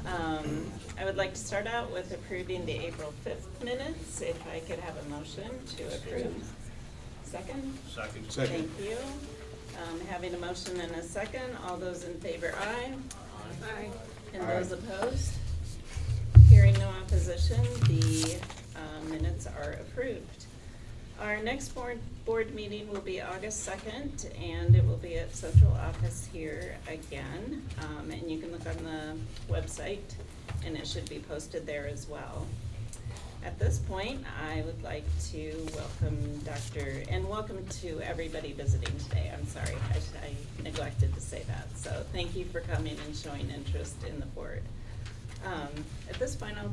I would like to start out with approving the April 5th minutes. If I could have a motion to approve. Second? Second. Thank you. Having a motion and a second, all those in favor, aye. Aye. And Aye. those opposed? Hearing no opposition, the minutes are approved. Our next board meeting will be August 2nd, and it will be at central office here again. And you can look on the website, and it should be posted there as well. At this point, I would like to welcome welcome to everybody visiting today. I'm sorry, I neglected to say that. So thank you for coming and showing interest in the board. At this point, I'll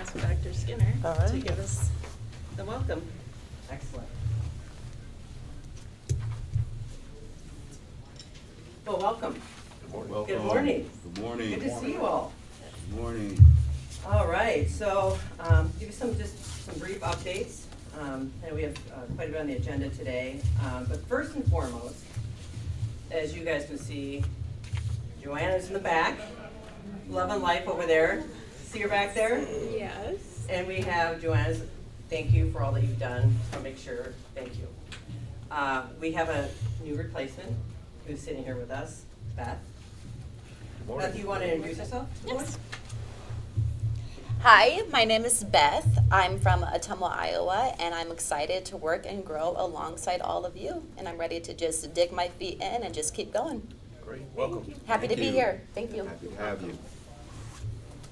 ask Dr. Skinner to give us the welcome. Excellent. Well, welcome. Welcome. Good morning. Good morning. Good to see you all. Good morning. All right, so give you some brief updates. And we have quite a bit on the agenda today. But first and foremost, as you guys can see, Joanna's in the back, loving life over there. See her back there? Yes. And we have Joanna's thank you for all that you've done. So make sure, thank you. We have a new replacement who's sitting here with us, Beth. Beth, you want to introduce yourself? Yes. Hi, my name is Beth. I'm from Ottumwa, Iowa, and I'm excited to work and grow alongside all of you. And I'm ready to just dig my feet in and just keep going. Great. Welcome. Happy to be here. Thank you. Happy to have you.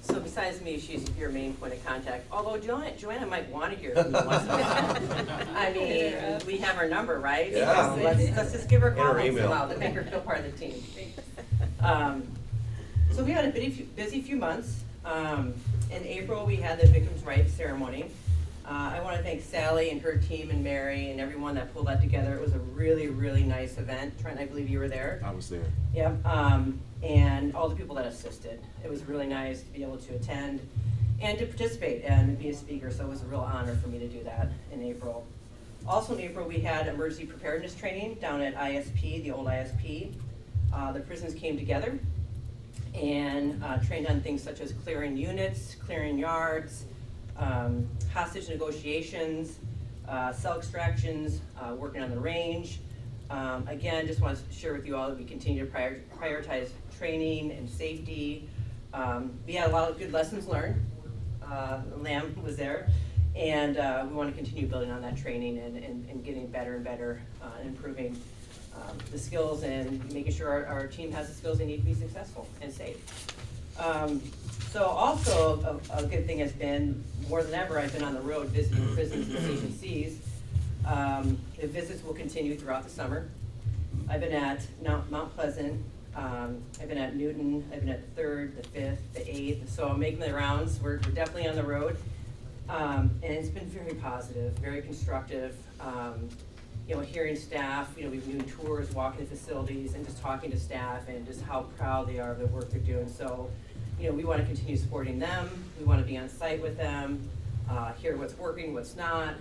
So besides me, she's your main point of contact, although Joanna might want to hear from you once in a while. I mean, we have her number, right? Yeah. So let's just give her a Get her call once in a email. while to make her feel part of the team. So we had a busy few months. In April, we had the Victims' Rights ceremony. I want to thank Sally and her team and Mary and everyone that pulled that together. It was a really, really nice event. Trent, I believe you were there. I was there. Yep, and all the people that assisted. It was really nice to be able to attend and to participate and be a speaker, so it was a real honor for me to do that in April. Also in April, we had emergency preparedness training down at ISP, the old ISP. The prisons came together and trained on things such as clearing units, clearing yards, hostage negotiations, cell extractions, working on the range. Again, just want to share with you all that we continue to prioritize training and safety. We had a lot of good lessons learned. Lamb was there. And we want to continue building on that training and getting better and better and improving the skills and making sure our team has the skills they need to be successful and safe. So also a good thing has been, more than ever, I've been on the road visiting prisons and agencies. The visits will continue throughout the summer. I've been at Mount Pleasant, I've been at Newton, I've been at the 3rd, the 5th, the 8th, so I'm making the rounds. We're definitely on the road. And it's been very positive, very constructive. Hearing staff, we've been doing tours, walking the facilities, and just talking to staff and just how proud they are of the work they're doing. So, we want to continue supporting them. We want to be on site with them, hear what's working, what's not,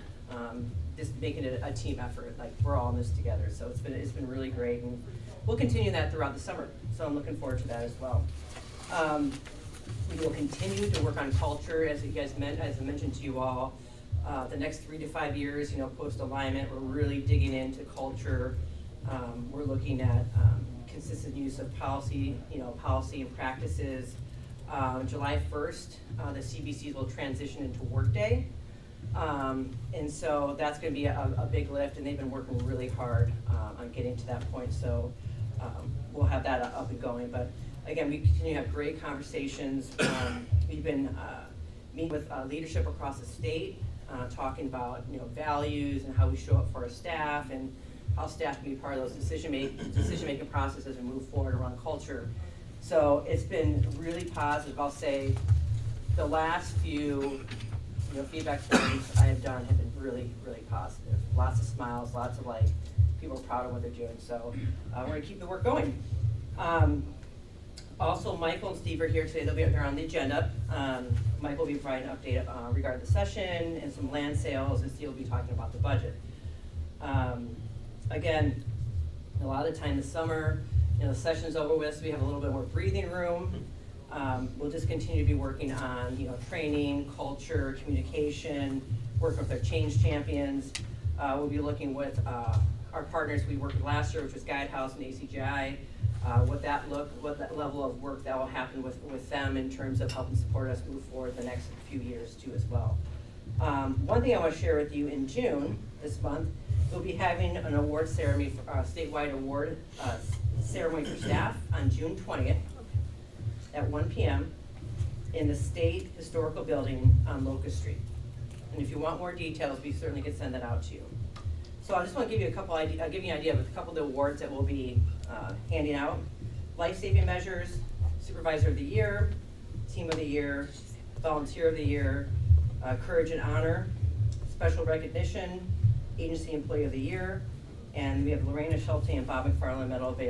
just making it a team effort. Like, we're all in this together. So it's been really great, and we'll continue that throughout the summer. So I'm looking forward to that as well. We will continue to work on culture, as I mentioned to you all. The next 3 to 5 years, post-alignment, we're really digging into culture. We're looking at consistent use of policy and practices. July 1st, the CBCs will transition into Workday. And so that's going to be a big lift, and they've been working really hard on getting to that point. So we'll have that up and going. But again, we continue to have great conversations. We've been meeting with leadership across the state, talking about values and how we show up for our staff and how staff can be part of those decision-making processes as we move forward around culture. So it's been really positive. I'll say the last few feedback forms I have done have been really, really positive. Lots of smiles, lots of people are proud of what they're doing. So we're going to keep the work going. Also, Michael and Steve are here today. They're on the agenda. Michael will be providing an update regarding the session and some land sales, and Steve will be talking about the budget. Again, a lot of the time this summer, the session's over with, so we have a little bit more breathing room. We'll just continue to be working on, training, culture, communication, working with our change champions. We'll be looking with our partners we worked with last year, which was Guidehouse and ACGI, what that level of work that will happen with them in terms of helping support us move forward the next few years too as well. One thing I want to share with you in June this month, we'll be having an award ceremony, for statewide award ceremony for staff on June 20th at 1 p.m. in the State Historical Building on Locust Street. And if you want more details, we certainly can send that out to you. So I just want to give you give you an idea of a couple of the awards that we'll be handing out. Life-saving measures, Supervisor of the Year, Team of the Year, Volunteer of the Year, Courage and Honor, Special Recognition, Agency Employee of the Year, and we have Lorena Schulte and Bob McFarland Medal of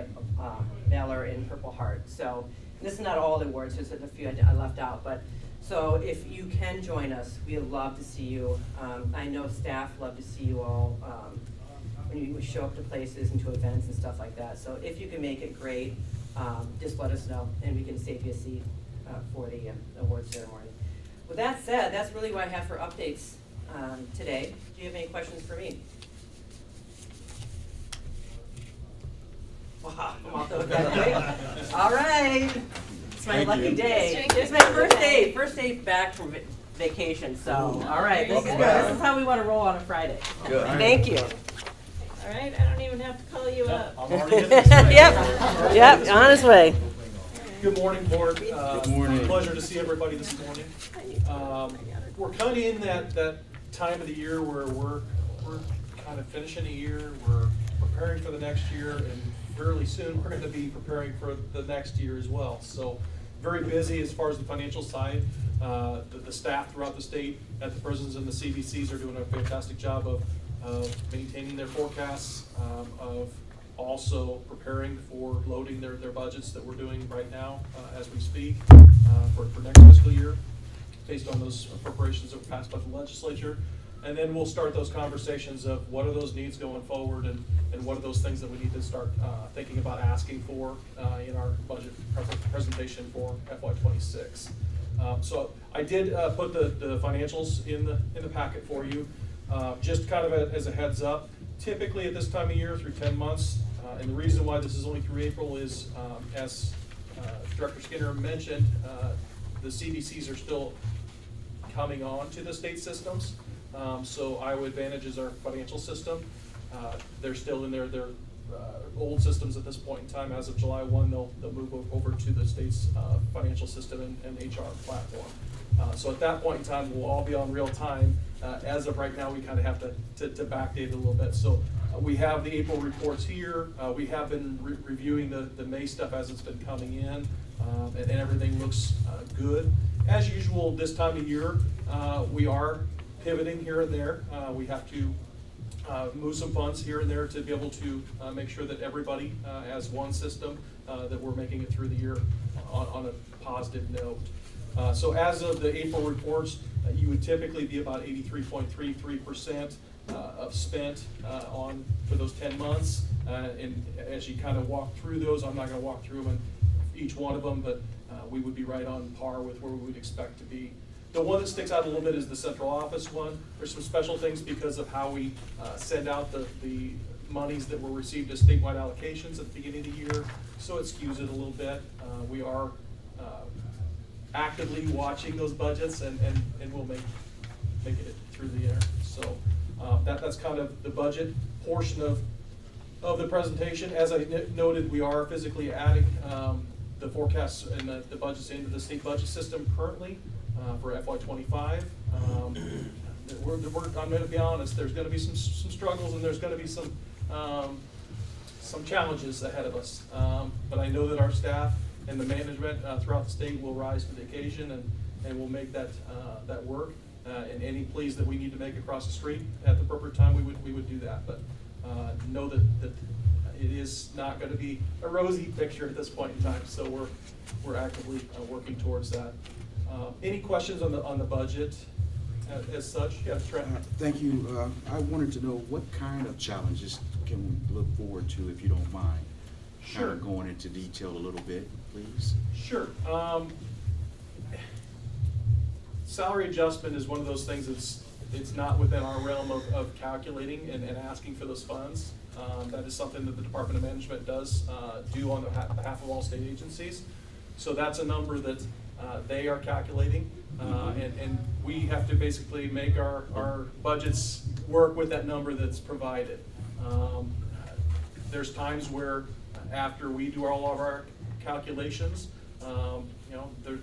Valor in Purple Heart. So this is not all the awards, there's a few I left out, but so if you can join us, we'd love to see you. I know staff love to see you all when you show up to places and to events and stuff like that. So if you can make it, great. Just let us know and we can save you a seat for the award ceremony. With that said, that's really what I have for updates today. Do you have any questions for me? Wow, I'm off the hook that quick. All right. It's my Thank lucky you. day. It's It's my first day back from vacation, so, all right, this is welcome good. back. This is how we want to roll on a Friday. Good. Thank you. All right, I don't even have to call you up. I'm already getting excited. Yep, on his way. Good morning, board. Good morning. Pleasure to see everybody this morning. We're kind of in that time of the year where we're kind of finishing a year, we're preparing for the next year, and fairly soon we're going to be preparing for the next year as well. So very busy as far as the financial side. The staff throughout the state at the prisons and the CBCs are doing a fantastic job of maintaining their forecasts, of also preparing for loading their budgets that we're doing right now as we speak for next fiscal year based on those appropriations that were passed by the legislature. And then we'll start those conversations of what are those needs going forward and what are those things that we need to start thinking about asking for in our budget presentation for FY26. So I did put the financials in the packet for you. Just kind of as a heads up, typically at this time of year through 10 months, and the reason why this is only through April is, as Director Skinner mentioned, the CDCs are still coming on to the state systems. So Iowa Advantage is our financial system. They're still in their old systems at this point in time. As of July 1, they'll move over to the state's financial system and HR platform. So at that point in time, we'll all be on real time. As of right now, we kind of have to backdate it a little bit. So we have the April reports here. We have been reviewing the May stuff as it's been coming in, and everything looks good. As usual, this time of year, we are pivoting here and there. We have to move some funds here and there to be able to make sure that everybody has one system, that we're making it through the year on a positive note. So as of the April reports, you would typically be about 83.33% of spent for those 10 months. And as you kind of walk through those, I'm not going to walk through them in each one of them, but we would be right on par with where we would expect to be. The one that sticks out a little bit is the central office one. There's some special things because of how we send out the monies that were received as statewide allocations at the beginning of the year, so it skews it a little bit. We are actively watching those budgets and we'll make it through the year. So that's kind of the budget portion of the presentation. As I noted, we are physically adding the forecasts and the budgets into the state budget system currently for FY25. I'm going to be honest, there's going to be some struggles and there's going to be some challenges ahead of us. But I know that our staff and the management throughout the state will rise to the occasion and will make that work. And any pleas that we need to make across the street at the appropriate time, we would do that. But know that it is not going to be a rosy picture at this point in time. So we're actively working towards that. Any questions on the budget as such? Yeah, Trent. Thank you. I wanted to know what kind of challenges can we look forward to, if you don't mind? Sure. Kind of going into detail a little bit, please. Sure. salary adjustment is one of those things it's not within our realm of calculating and asking for those funds. That is something that the Department of Management does do on behalf of all state agencies. So that's a number that they are calculating, and we have to basically make our budgets work with that number that's provided. There's times where after we do all of our calculations,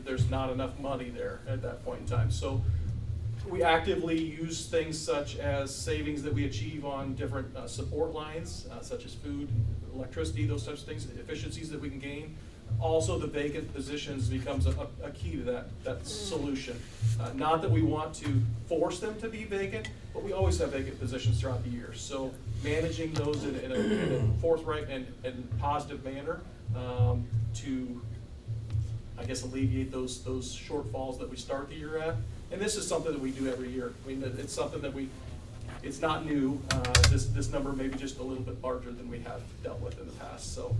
there's not enough money there at that point in time. So we actively use things such as savings that we achieve on different support lines, such as food, electricity, those types of things, efficiencies that we can gain. Also, the vacant positions becomes a key to that solution. Not that we want to force them to be vacant, but we always have vacant positions throughout the year. So managing those in a forthright and positive manner to, I guess, alleviate those shortfalls that we start the year at. And this is something that we do every year. I mean, it's something that it's not new. This number may be just a little bit larger than we have dealt with in the past. So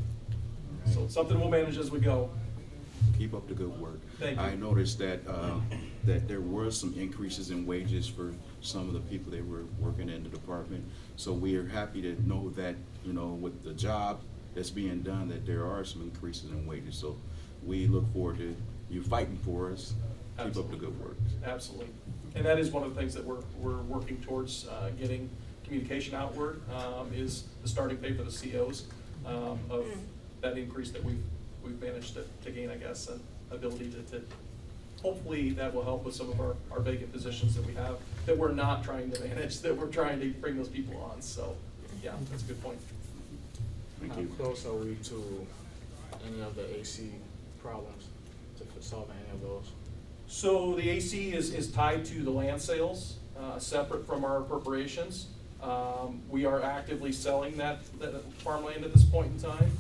it's something we'll manage as we go. Keep up the good work. Thank you. I noticed that that there were some increases in wages for some of the people that were working in the department. So we are happy to know that, with the job that's being done, that there are some increases in wages. So we look forward to you fighting for us. Keep up the good work. Absolutely. And that is one of the things that we're working towards getting communication outward, is the starting pay for the COs of that increase that we've managed to gain, I guess, an ability to hopefully that will help with some of our vacant positions that we have that we're not trying to manage, that we're trying to bring those people on. So yeah, that's a good point. Thank How you. close are we to any of the AC problems, to solving any of those? So the AC is tied to the land sales, separate from our appropriations. We are actively selling that farmland at this point in time.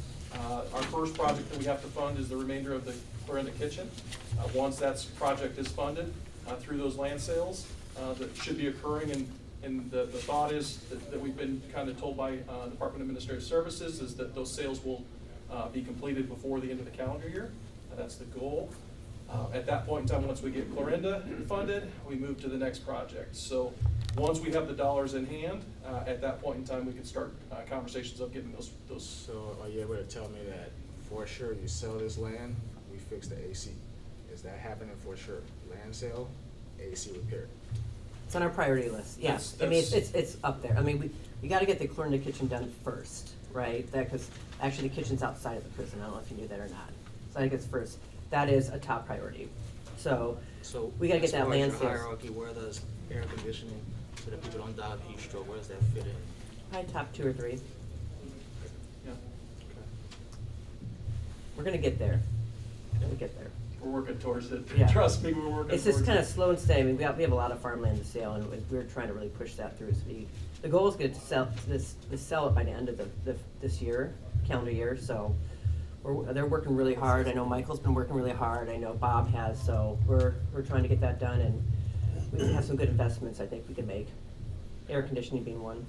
Our first project that we have to fund is the remainder of the Clarinda kitchen. Once that project is funded through those land sales, that should be occurring, and the thought is that we've been kind of told by Department of Administrative Services is that those sales will be completed before the end of the calendar year. That's the goal. At that point in time, once we get Clarinda funded, we move to the next project. So once we have the dollars in hand, at that point in time, we can start conversations of getting those. So are you able to tell me that for sure you sell this land, we fix the AC? Is that happening for sure? Land sale, AC repair? It's on our priority list, yes. I mean, it's up there. I mean, we gotta get the Clarinda kitchen done first, right? Because actually the kitchen's outside of the prison. I don't know if you knew that or not. So I think it's first. That is a top priority. So we gotta get as that far as land your sales. hierarchy, where does air conditioning, so that people don't die of heat stroke, where does that fit in? Probably top 2 or 3. Yeah, We're gonna get there. We'll get there. we're working towards it. Yeah. Trust me, we're working. It's just towards kind of it. slow and steady. I mean, we have a lot of farmland to sell, and we're trying to really push that through. So the goal is to sell it by the end of this year, calendar year. So they're working really hard. I know Michael's been working really hard. I know Bob has. So we're trying to get that done, and we have some good investments I think we can make. Air conditioning being one.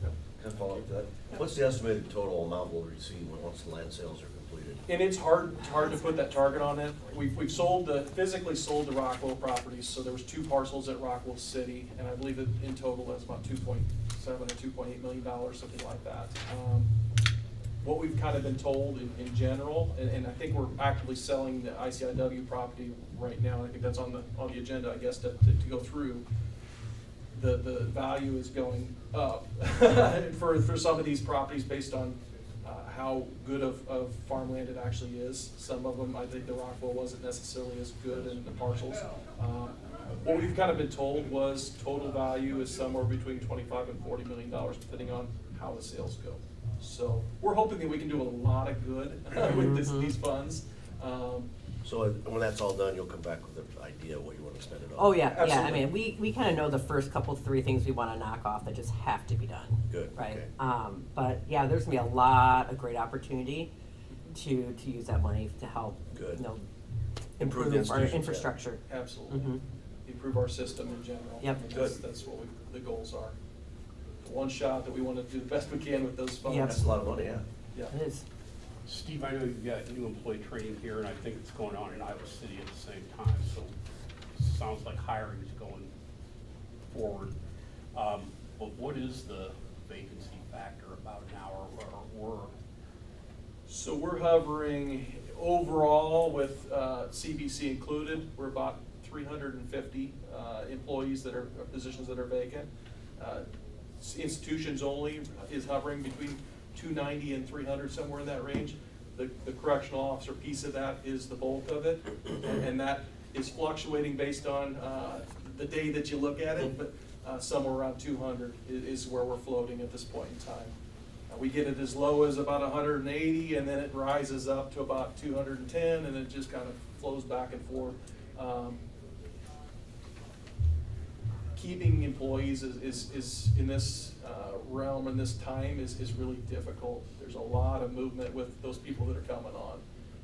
Can I follow up to that? What's the estimated total amount we'll receive once the land sales are completed? And it's hard to put that target on it. We've physically sold the Rockwell properties, so there was 2 parcels at Rockwell City, and I believe that in total that's about $2.7 or $2.8 million, something like that. What we've kind of been told in general, and I think we're actively selling the ICIW property right now. I think that's on the agenda, I guess, to go through. The value is going up for some of these properties based on how good of farmland it actually is. Some of them, I think the Rockwell wasn't necessarily as good in the parcels. What we've kind of been told was total value is somewhere between $25 and $40 million, depending on how the sales go. So we're hoping that we can do a lot of good with these funds. So when that's all done, you'll come back with an idea of what you want to spend it on? Oh, yeah, yeah, I Absolutely. mean, we kind of know the first couple, 3 things we want to knock off that just have to be done. Good, Right? okay. But yeah, there's gonna be a lot of great opportunity to use that money to help, Good. improve Improve the our institutions, yeah. infrastructure. Absolutely. Mhm. Improve our system in general. Yep. That's what the goals are. One shot that we want to do the best we can with those funds. Yep. That's a lot of money, yeah. Yeah. It is. Steve, I know you've got new employee training here, and I think it's going on in Iowa City at the same time, so sounds like hiring is going forward. But what is the vacancy factor about an hour or So we're hovering overall with CBC included, we're about 350 employees that are, positions that are vacant. Institutions only is hovering between 290 and 300, somewhere in that range. The correctional officer piece of that is the bulk of it, and that is fluctuating based on the day that you look at it, but somewhere around 200 is where we're floating at this point in time. We get it as low as about 180, and then it rises up to about 210, and it just kind of flows back and forth. Keeping employees is in this realm and this time is really difficult. There's a lot of movement with those people that are coming on.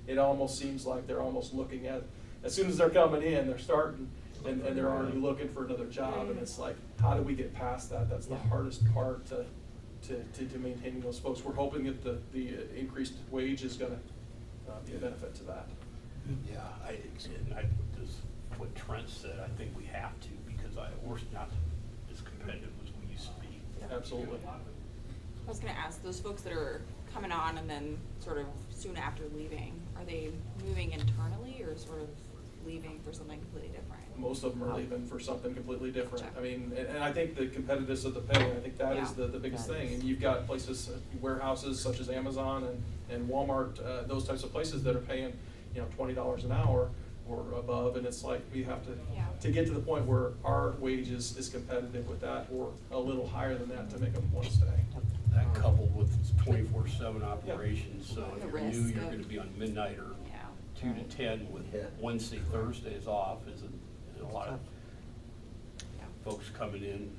It almost seems like they're almost looking at, as soon as they're coming in, they're starting, and they're already looking for another job, and it's like, how do we get past that? That's the hardest part to maintaining those folks. We're hoping that the increased wage is gonna be a benefit to that. Yeah, just what Trent said, I think we have to, because we're not as competitive as we used to be. Absolutely. I was gonna ask, those folks that are coming on and then sort of soon after leaving, are they moving internally or sort of leaving for something completely different? Most of them are leaving for something completely different. Gotcha. I mean, and I think the competitiveness of the pay, I think that is Yeah. the biggest thing. And you've got places, warehouses such as Amazon and Walmart, those types of places that are paying, $20 an hour or above, and it's like, we have Yeah. to get to the point where our wages is competitive with that, or a little higher than that to make them want to stay. That coupled with 24/7 operations, so The if you're risk new, you're of- gonna be on midnight or Yeah. 2 to 10 with Yeah. Wednesday, Thursdays off, is a lot of Yeah. folks coming in,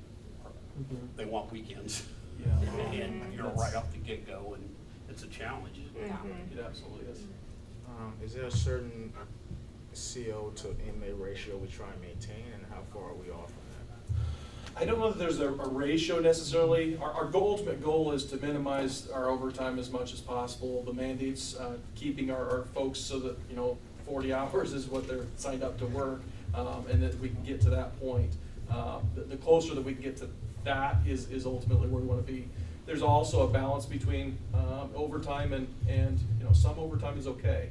they want weekends. Yeah. And you're right off the get-go, and it's a challenge. Yeah. It absolutely is. Is there a certain CO to inmate ratio we try and maintain, and how far are we off from that? I don't know that there's a ratio necessarily. Our ultimate goal is to minimize our overtime as much as possible. The mandates, keeping our folks so that, 40 hours is what they're signed up to work, and that we can get to that point. The closer that we can get to that is ultimately where we want to be. There's also a balance between overtime and some overtime is okay,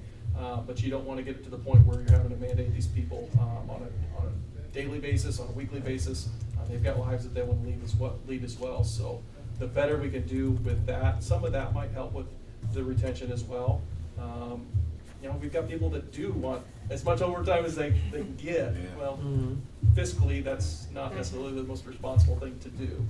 but you don't want to get it to the point where you're having to mandate these people on a daily basis, on a weekly basis. They've got lives that they want to lead as well. So the better we can do with that, some of that might help with the retention as well. We've got people that do want as much overtime as they can get. Yeah. Well, fiscally, that's not necessarily the most responsible thing to do.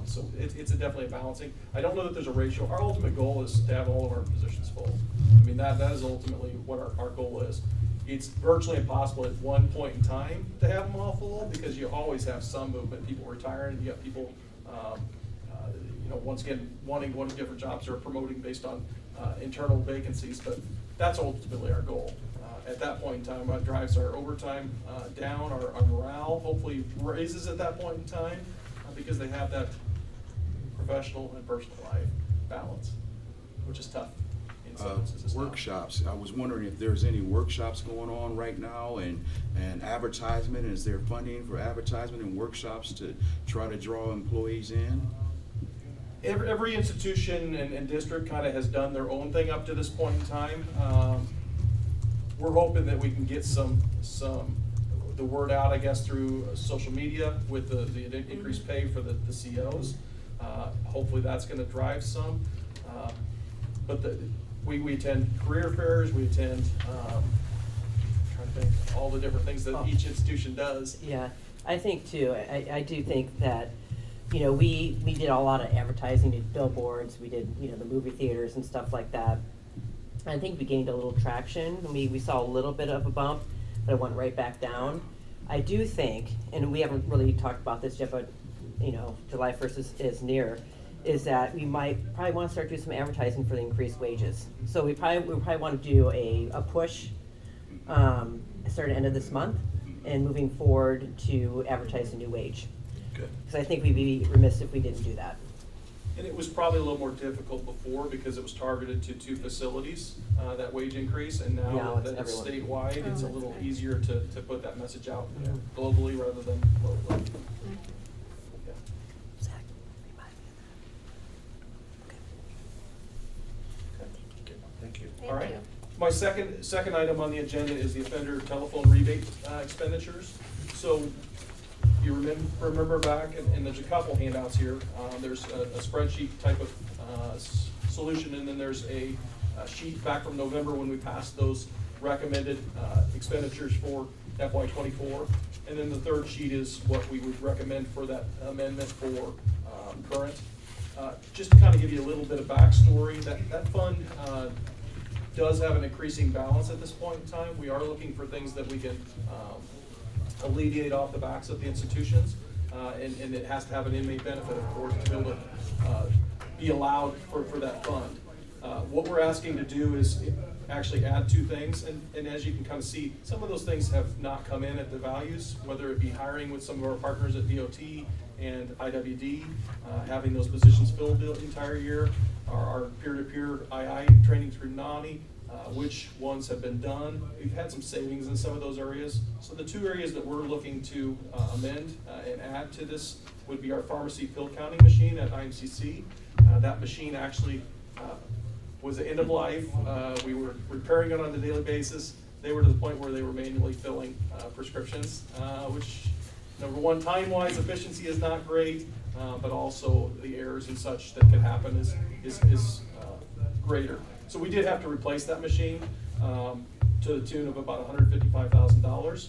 So it's definitely a balancing. I don't know that there's a ratio. Our ultimate goal is to have all of our positions full. I mean, that is ultimately what our goal is. It's virtually impossible at one point in time to have them all full, because you always have some movement, people retiring, you got people, once again, wanting different jobs or promoting based on internal vacancies, but that's ultimately our goal. At that point in time, it drives our overtime down, our morale hopefully raises at that point in time, because they have that professional and personal life balance, which is tough. In some instances, it's not. Workshops, I was wondering if there's any workshops going on right now, and advertisement, is there funding for advertisement and workshops to try to draw employees in? Every institution and district kind of has done their own thing up to this point in time. We're hoping that we can get the word out, I guess, through social media with the increased pay for the COs. Hopefully that's gonna drive some. But we attend career fairs, we attend, trying to think, all the different things that each institution does. Yeah, I think too, I do think that, we did a lot of advertising, did billboards, we did, the movie theaters and stuff like that. I think we gained a little traction, we saw a little bit of a bump, but it went right back down. I do think, and we haven't really talked about this yet, but, July 1st is near, is that we might probably want to start doing some advertising for the increased wages. So we probably want to do a push, start at end of this month, and moving forward to advertise the new wage. Good. Because I think we'd be remiss if we didn't do that. And it was probably a little more difficult before because it was targeted to 2 facilities, that wage increase, and Now now it's that it's everyone. statewide, it's a Oh, little okay. easier to put that message out Yeah. globally rather than locally. Yeah. Zach, remind me Thank you. All right. My second item on the agenda is the offender telephone rebate expenditures. So you remember back, and there's a couple handouts here. There's a spreadsheet type of solution, and then there's a sheet back from November when we passed those recommended expenditures for FY '24. And then the third sheet is what we would recommend for that amendment for current. Just to kind of give you a little bit of backstory, that fund does have an increasing balance at this point in time. We are looking for things that we can alleviate off the backs of the institutions, and it has to have an inmate benefit, of course, to be able to be allowed for that fund. What we're asking to do is actually add 2 things, and as you can kind of see, some of those things have not come in at the values, whether it be hiring with some of our partners at DOT and IWD, having those positions filled the entire year, our peer-to-peer II training through NANI, which ones have been done. We've had some savings in some of those areas. So the 2 areas that we're looking to amend and add to this would be our pharmacy pill counting machine at IMCC. That machine actually was the end of life. We were repairing it on a daily basis. They were to the point where they were manually filling prescriptions, which, number one, time-wise, efficiency is not great, but also the errors and such that can happen is greater. So we did have to replace that machine to the tune of about $155,000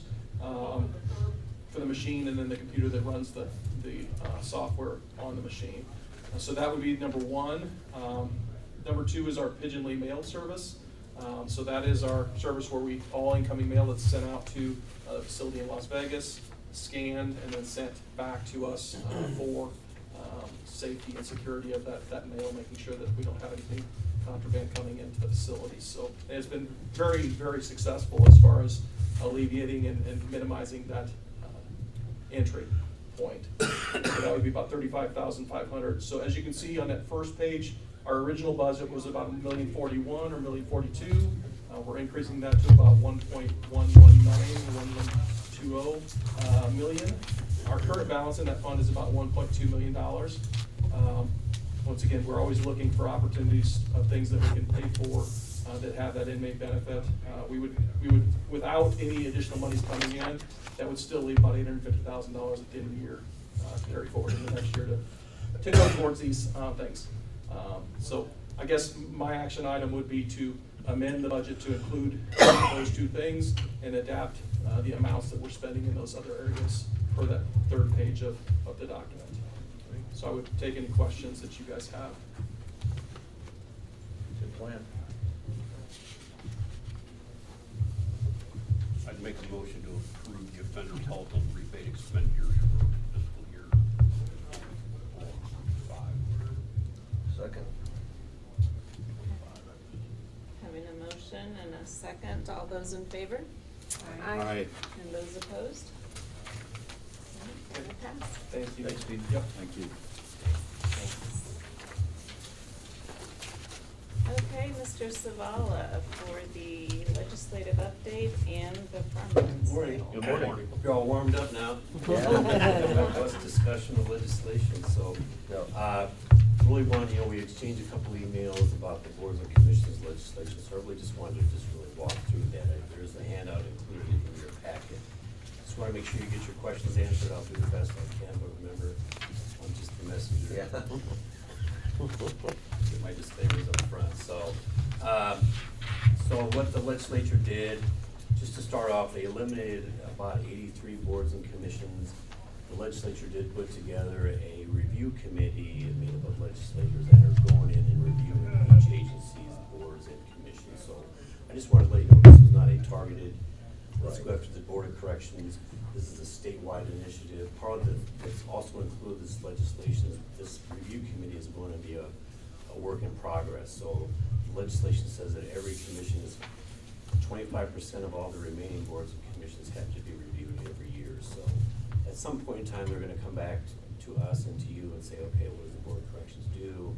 for the machine, and then the computer that runs the software on the machine. So that would be number 1. Number 2 is our Pigeon Lee mail service. So that is our service where all incoming mail that's sent out to a facility in Las Vegas, scanned, and then sent back to us for safety and security of that mail, making sure that we don't have anything contraband coming into the facility. So it's been very, very successful as far as alleviating and minimizing that entry point. So that would be about $35,500. So as you can see on that first page, our original budget was about $1,041,000 or $1,042,000. We're increasing that to about $1.119 or $1.120 million. Our current balance in that fund is about $1.2 million. Once again, we're always looking for opportunities of things that we can pay for that have that inmate benefit. We would, without any additional monies coming in, that would still leave about $850,000 at the end of the year to carry forward in the next year to go towards these things. So I guess my action item would be to amend the budget to include those 2 things and adapt the amounts that we're spending in those other areas for that third page of the document. So I would take any questions that you guys have. Good plan. I'd make a motion to approve the offender telephone rebate expenditures for fiscal year 5. Second. Having a motion and a second, all those in favor? Aye. And those opposed? It'll pass. Thank you. Thanks, Steve. Yep. Thank you. Okay, Mr. Savala for the legislative update and the farmers. Morning. Good morning. Hope you're all warmed up now. Yeah. Less discussion of legislation, so, really wanted, we exchanged a couple emails about the boards and commissions legislation, so I really just wanted to really walk through that. There's a handout included in your packet. Just want to make sure you get your questions answered. I'll do the best I can, but remember, I'm just the messenger. Yeah. Get my disclaimers up front. So what the legislature did, just to start off, they eliminated about 83 boards and commissions. The legislature did put together a review committee made up of legislators that are going in and reviewing each agency's boards and commissions. So I just wanted to let you know this is not a targeted, let's go after the Board of Corrections. This is a statewide initiative. Part of that's also included this legislation, this review committee is going to be a work in progress. So the legislation says that every commission is 25% of all the remaining boards and commissions have to be reviewed every year. So at some point in time, they're going to come back to us and to you and say, okay, what does the Board of Corrections do?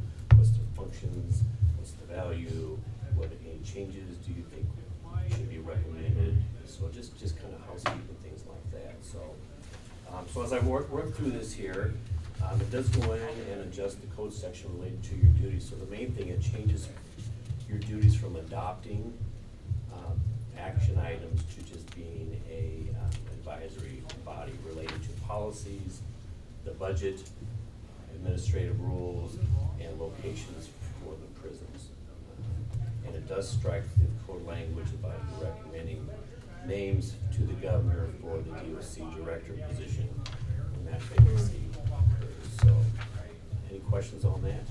functions, what's the value, what any changes do you think should be recommended? So just kind of housekeeping, things like that, so. So as I work through this here, it does go in and adjust the code section related to your duties. So the main thing, it changes your duties from adopting action items to just being a advisory body related to policies, the budget, administrative rules, and locations for the prisons. And it does strike the code language about recommending names to the governor for the DOC director position when that vacancy occurs. So, any questions on that?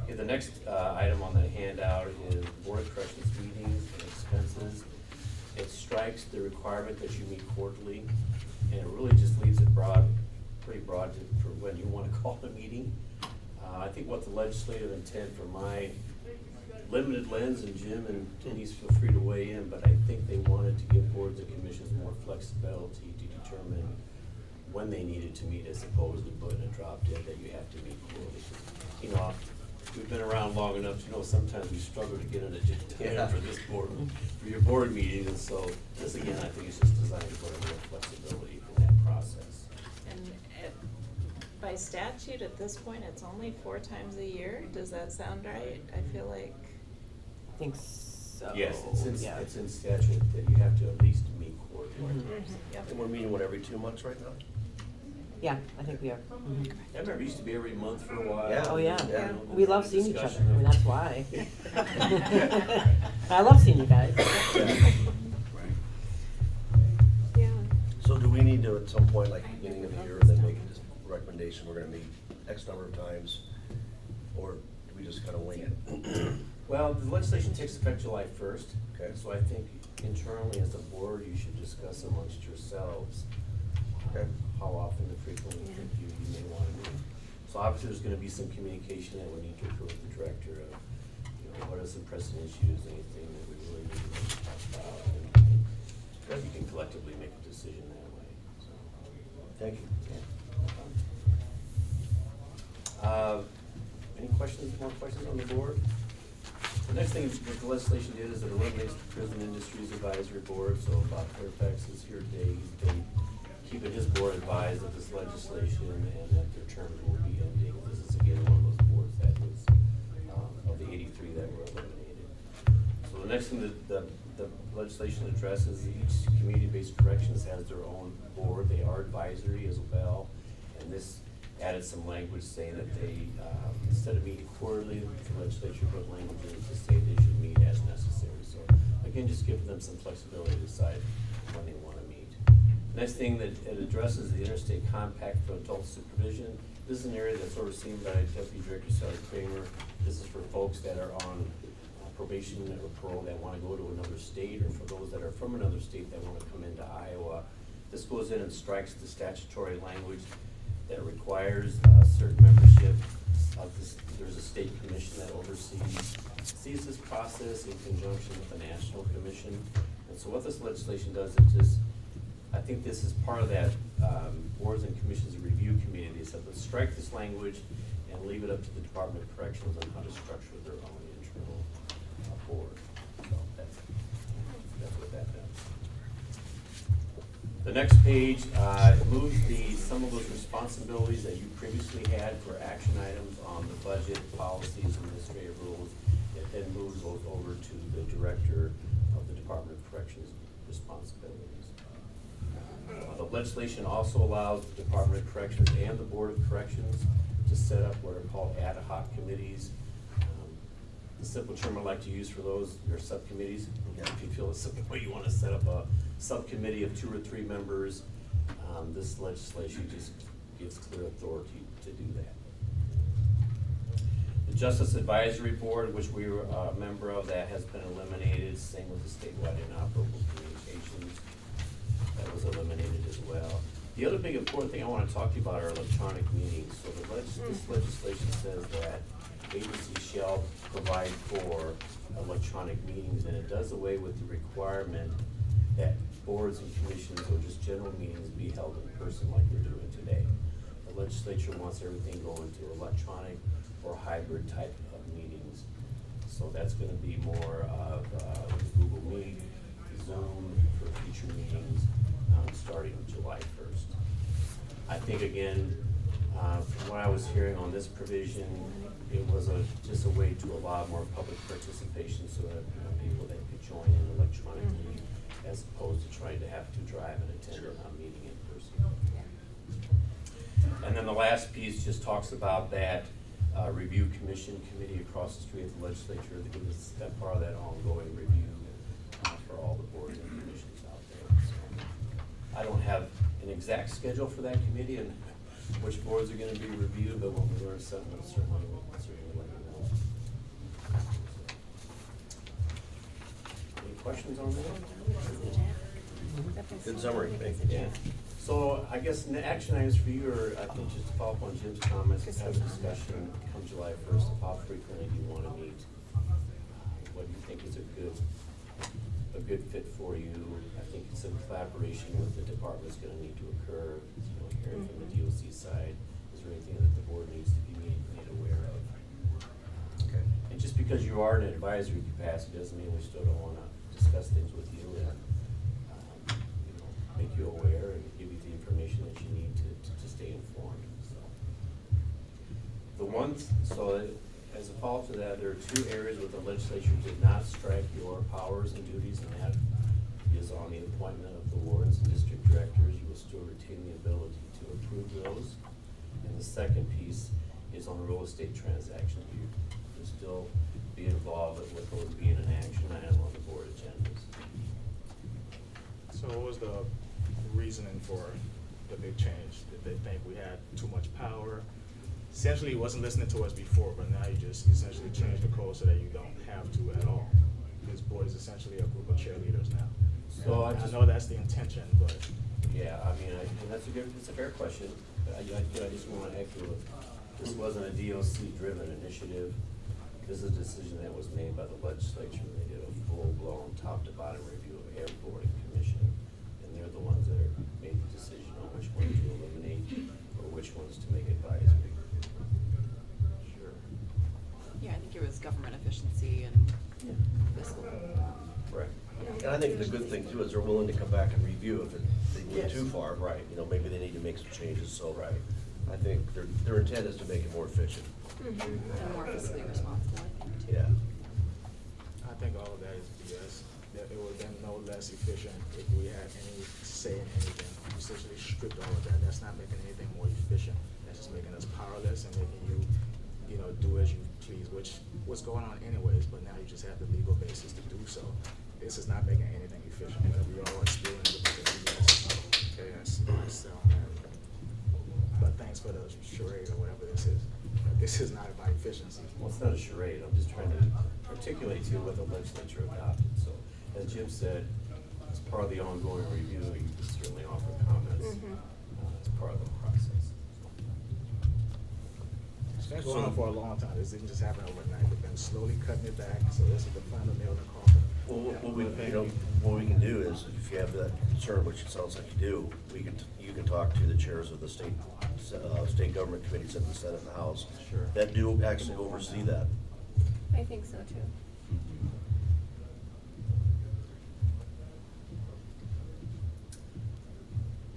Okay, the next item on the handout is Board of Corrections meetings and expenses. It strikes the requirement that you meet quarterly, and it really just leaves it pretty broad for when you want to call a meeting. I think what the legislative intent for my limited lens, and Jim and Denise feel free to weigh in, but I think they wanted to give boards and commissions more flexibility to determine when they needed to meet as opposed to putting a drop dead that you have to meet quarterly. You know, we've been around long enough to know sometimes we struggle to get an agenda for this board, for your board meeting, and so this again, I think is just designed to put more flexibility in that process. And by statute, at this point, it's only 4 times a year. Does that sound right? I feel like. I think so. Yes, it's Yeah. in statute that you have to at least meet quarterly. Yep. And we're meeting, what, every 2 months right now? Yeah, I think we are. Mhm. I remember it used to be every month for a while. Yeah. Oh, yeah. Yeah. We love seeing each other. Discussion I of- mean, that's why. I love seeing you guys. Right. Yeah. So do we need to, at some point, like beginning of the year, then make this recommendation, we're gonna meet X number of times? Or do we just kind of wing it? Well, the legislation takes effect July 1st. Okay. So I think internally as a board, you should discuss amongst yourselves Okay. how often and frequently you may want to meet. So obviously, there's going to be some communication that we need to occur with the director of, you know, what are some pressing issues, anything that we really need to talk about, and you can collectively make a decision that way. So, Thank you. Any questions, more questions on the board? The next thing is what the legislation did is it eliminates the Prison Industries Advisory Board, so Bob Fairfax is here today. He's been keeping his board advised of this legislation and that their terms will be ending. This is again one of those boards that was, of the 83 that were eliminated. So the next thing that the legislation addresses, each community-based corrections has their own board. They are advisory as well, and this added some language saying that they, instead of meeting quarterly, the legislature put language in to say they should meet as necessary. So again, just giving them some flexibility to decide when they want to meet. Next thing that it addresses the interstate compact for adult supervision. This is an area that's overseen by Deputy Director Sally Kramer. This is for folks that are on probation or parole that want to go to another state, or for those that are from another state that want to come into Iowa. This goes in and strikes the statutory language that requires certain membership of this. There's a state commission that sees this process in conjunction with the national commission. And so what this legislation does is just, I think this is part of that boards and commissions review committee. They said, let's strike this language and leave it up to the Department of Corrections on how to structure their own internal board. So that's what that does. The next page moves some of those responsibilities that you previously had for action items on the budget, policies, administrative rules. It then moves those over to the director of the Department of Corrections responsibilities. The legislation also allows the Department of Corrections and the Board of Corrections to set up what are called ad hoc committees. The simple term I like to use for those are subcommittees. If you feel it's something where you want to set up a subcommittee of 2 or 3 members, this legislation just gives clear authority to do that. The Justice Advisory Board, which we were a member of, that has been eliminated. Same with the statewide inoperable communications. That was eliminated as well. The other big important thing I want to talk to you about are electronic meetings. So this legislation says that agencies shall provide for electronic meetings, and it does away with the requirement that boards and commissions or just general meetings be held in person like we're doing today. The the legislature wants everything going to electronic or hybrid type of meetings. So that's gonna be more of Google Meet, Zoom for future meetings, starting July 1st. I think again, from what I was hearing on this provision, it was just a way to allow more public participation so that, people that could join in electronically as opposed to trying to have to drive and attend a meeting in person. And then the last piece just talks about that review commission committee across the street at the legislature. It's that part of that ongoing review for all the boards and commissions out there. So I don't have an exact schedule for that committee and which boards are gonna be reviewed, but when we learn something, we'll certainly let you know. Any questions on that? Good summary, thank you. Yeah. So I guess the action items for you are, I think, just to follow up on Jim's comments, have a discussion come July 1st of how frequently do you wanna meet? What do you think is a good fit for you? I think some collaboration with the department's gonna need to occur, hearing from the DOC side. Is there anything that the board needs to be made aware of? Okay. And just because you are in an advisory capacity doesn't mean we still don't wanna discuss things with you and, make you aware and give you the information that you need to stay informed, so. So as a follow-up to that, there are 2 areas where the legislature did not strike your powers and duties, and that is on the appointment of the wardens and district directors. You will still retain the ability to approve those. And the second piece is on real estate transactions. You'll still be involved with those being an action item on the board agendas. So what was the reasoning for the big change? Did they think we had too much power? Essentially, you wasn't listening to us before, but now you just essentially changed the code so that you don't have to at all. This board is essentially a group of cheerleaders now. So I know that's the intention, but. Yeah, I mean, and it's a fair question. I just want to echo, this wasn't a DOC-driven initiative. This is a decision that was made by the legislature. They did a full-blown, top-to-bottom review of every board and commission, and they're the ones that made the decision on which ones to eliminate or which ones to make advisory. Sure. Yeah, I think it was government efficiency and fiscal. Right. And I think the good thing too is they're willing to come back and review if they get Yes. too far. Right. Maybe they need to make some changes, so. Right. I think their intent is to make it more efficient. And more fiscally responsible, I think, too. Yeah. I think all of that is BS. That it would have been no less efficient if we had any say in anything. We essentially stripped all of that. That's not making anything more efficient. That's just making us powerless and making you, do as you please, which was going on anyways, but now you just have the legal basis to do so. This is not making anything efficient. We all experience it because BS. Okay, that's nice. But thanks for the charade or whatever this is. This is not about efficiency. Well, it's not a charade. I'm just trying to articulate to you what the legislature adopted. So, as Jim said, as part of the ongoing review, you can certainly offer comments as part of the process. It's been going on for a long time. This didn't just happen overnight. We've been slowly cutting it back, so this is the final nail in the coffin. Well, what we can do is, if you have that concern, which it sounds like you do, you can talk to the chairs of the state government committees in the Senate and the House. Sure. That do actually oversee that. I think so too.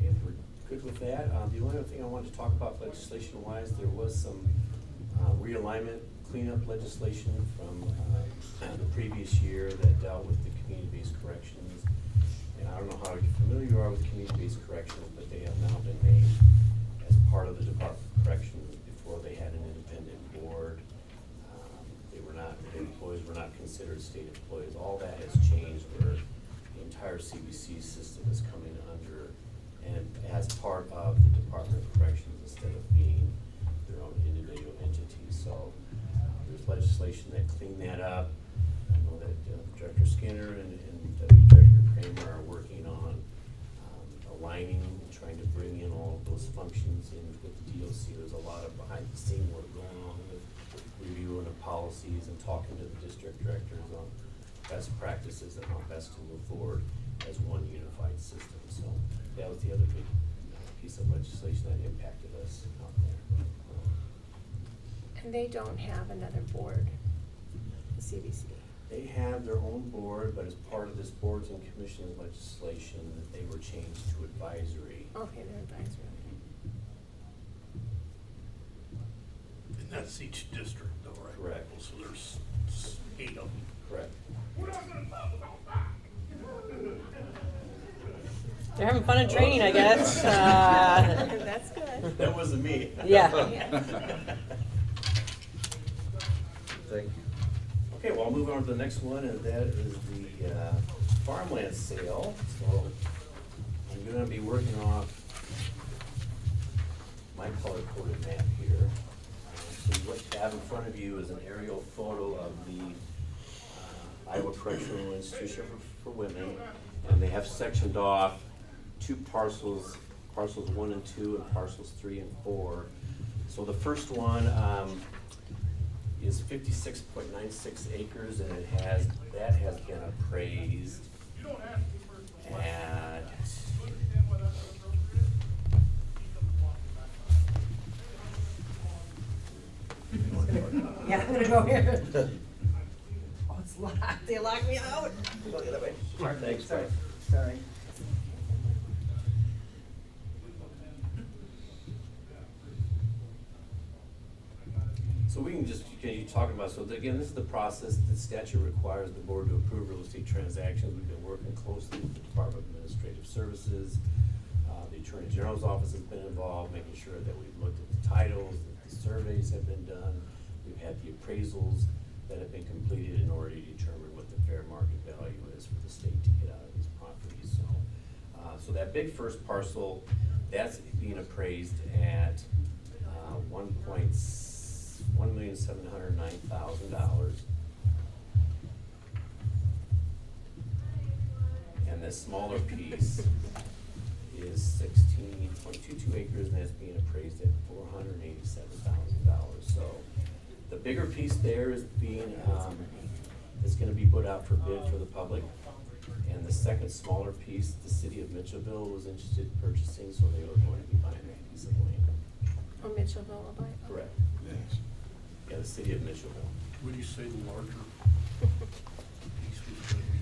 If we're good with that, the only other thing I wanted to talk about legislation-wise, there was some realignment cleanup legislation from the previous year that dealt with the community-based corrections. And I don't know how familiar you are with community-based corrections, but they have now been made as part of the Department of Corrections. Before they had an independent board. The employees were not considered state employees. All that has changed where the entire CBC system is coming under and as part of the Department of Corrections instead of being their own individual entity. So there's legislation that cleaned that up. I know that Director Skinner and Director Kramer are working on aligning and trying to bring in all of those functions in with the DOC. There's a lot of behind the scene work going on with reviewing of policies and talking to the district directors on best practices and how best to move forward as one unified system. So that was the other big piece of legislation that impacted us out there. And they don't have another board, the CBC. They have their own board, but as part of this boards and commissions legislation, they were changed to advisory. Okay, they're advisory. And that's each district though, right? Correct. So there's 8 of them. Correct. They're having fun in training, I guess. That's good. That wasn't me. Yeah. Thank you. Okay, well, I'll move on to the next one, and that is the farmland sale. So I'm gonna be working off my color-coded map here. So what you have in front of you is an aerial photo of the Iowa Correctional Institution for Women, and they have sectioned off 2 parcels, parcels 1 and 2, and parcels 3 and 4. So the first one, is 56.96 acres, and that has been appraised at Yeah, I'm gonna go here. Oh, it's locked, they locked me out. Go the other way. Thanks, Sorry, Mike. sorry. So we can just continue talking about, so again, this is the process, the statute requires the board to approve real estate transactions. We've been working closely with the Department of Administrative Services. The Attorney General's office has been involved, making sure that we've looked at the titles, that the surveys have been done. We've had the appraisals that have been completed in order to determine what the fair market value is for the state to get out of these properties. So that big first parcel, that's being appraised at $1,709,000. And this smaller piece is 16.22 acres, and that's being appraised at $487,000. So the bigger piece there is is gonna be put out for bid for the public. And the second smaller piece, the city of Mitchellville was interested in purchasing, so they were going to be buying that piece of land. Oh, Mitchellville will buy it? Correct. Yes. Yeah, the city of Mitchellville. Would you say the larger piece was gonna be?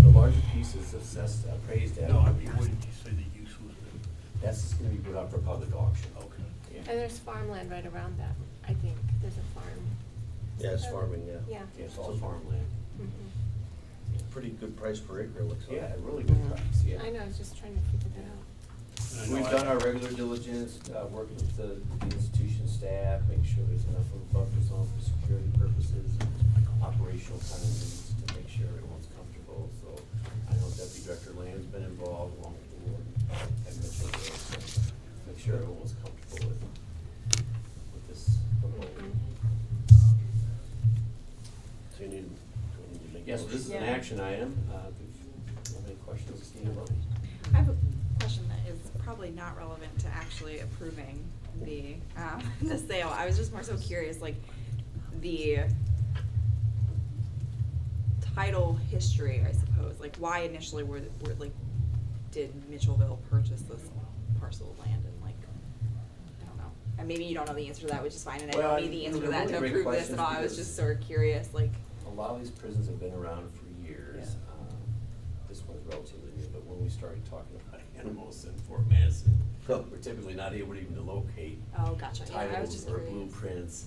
The larger piece is assessed, appraised at. No, I mean, what did you say the use was gonna? That's just gonna be put out for public auction. Okay. Yeah. And there's farmland right around that, I think. There's a farm. Yeah, it's farming, yeah. Yeah. Yeah, it's all farmland. Mhm. Pretty good price per acre, it looks like. Yeah, really good price, yeah. I know, I was just trying to figure that out. And I know We've I- done our regular diligence, working with the institution staff, making sure there's enough of a buffer zone for security purposes, operational kind of needs to make sure everyone's comfortable. So I know Deputy Director Lamb's been involved along with the board and Mitchell, so make sure everyone's comfortable with this proposal. So you need to make. a Yes, this is an Yeah. action item. If you have any questions, Steve, about it? I have a question that is probably not relevant to actually approving the, the sale. I was just more so curious, like, the title history, I suppose, like, why initially were did Mitchellville purchase this parcel of land, and like, I don't know. And maybe you don't know the answer to that, which is fine, and I Well, don't need the answer to they're that really to great approve this at all. I was questions just sort of curious, like, A lot of these prisons have been around for years. Yeah. This one's relatively new, but when we started talking about animals in Fort Madison, we're typically not able even to locate oh, gotcha, yeah, I was titles just or curious. blueprints.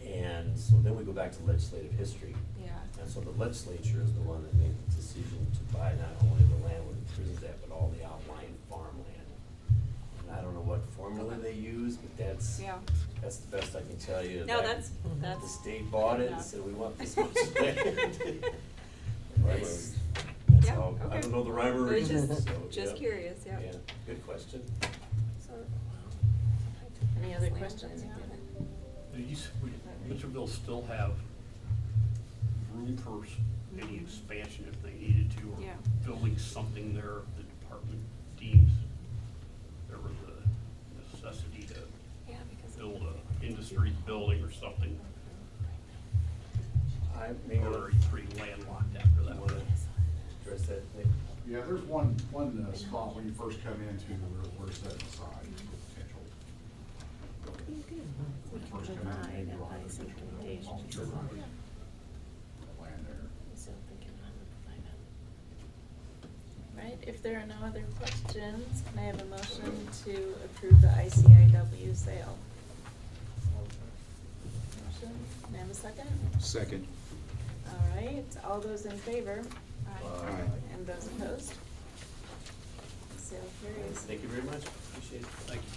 And so then we go back to legislative history. Yeah. And so the legislature is the one that made the decision to buy not only the land where the prison's at, but all the outlying farmland. And I don't know what formula they use, but that's Yeah. the best I can tell you. No, Back- that's. The state bought it and enough. said, we want this much land. That's Yeah, how, I okay. don't know the rhyme or I was reason, just- so, just yeah. curious, yeah. Yeah, good question. So, Any other questions? Mitchellville still have room for any expansion if they needed to, or Yeah. building something there if the department deems there was a necessity to yeah, because. build a industry building or something, I may or want are you pretty landlocked after to that? address that, Nick. Yeah, there's one spot when you first come into, we're setting aside for potential. When you first come in, you want potential volunteer plan there. Right, if there are no other questions, can I have a motion to approve the ICIW sale? Motion, can I have a second? Second. All right, all those in favor? Aye. And those opposed? Sale carries. Thank you very much, appreciate it. Thank you.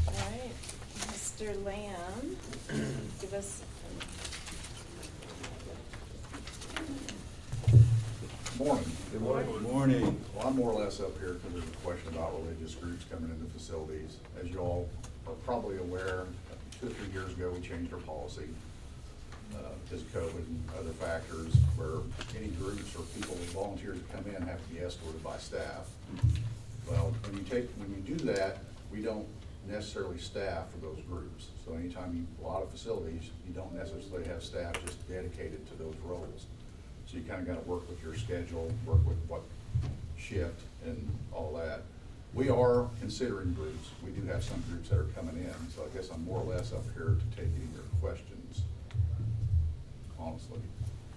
All right, Mr. Lamb, give us. Morning. Good morning. Morning. Well, I'm more or less up here because there's a question about religious groups coming into facilities. As you all are probably aware, 2 or 3 years ago, we changed our policy because of COVID and other factors, where any groups or people, volunteers that come in have to be escorted by staff. Well, when you do that, we don't necessarily staff for those groups. So anytime a lot of facilities, you don't necessarily have staff just dedicated to those roles. So you kind of got to work with your schedule, work with what shift and all that. We are considering groups. We do have some groups that are coming in, so I guess I'm more or less up here to take any of your questions, honestly.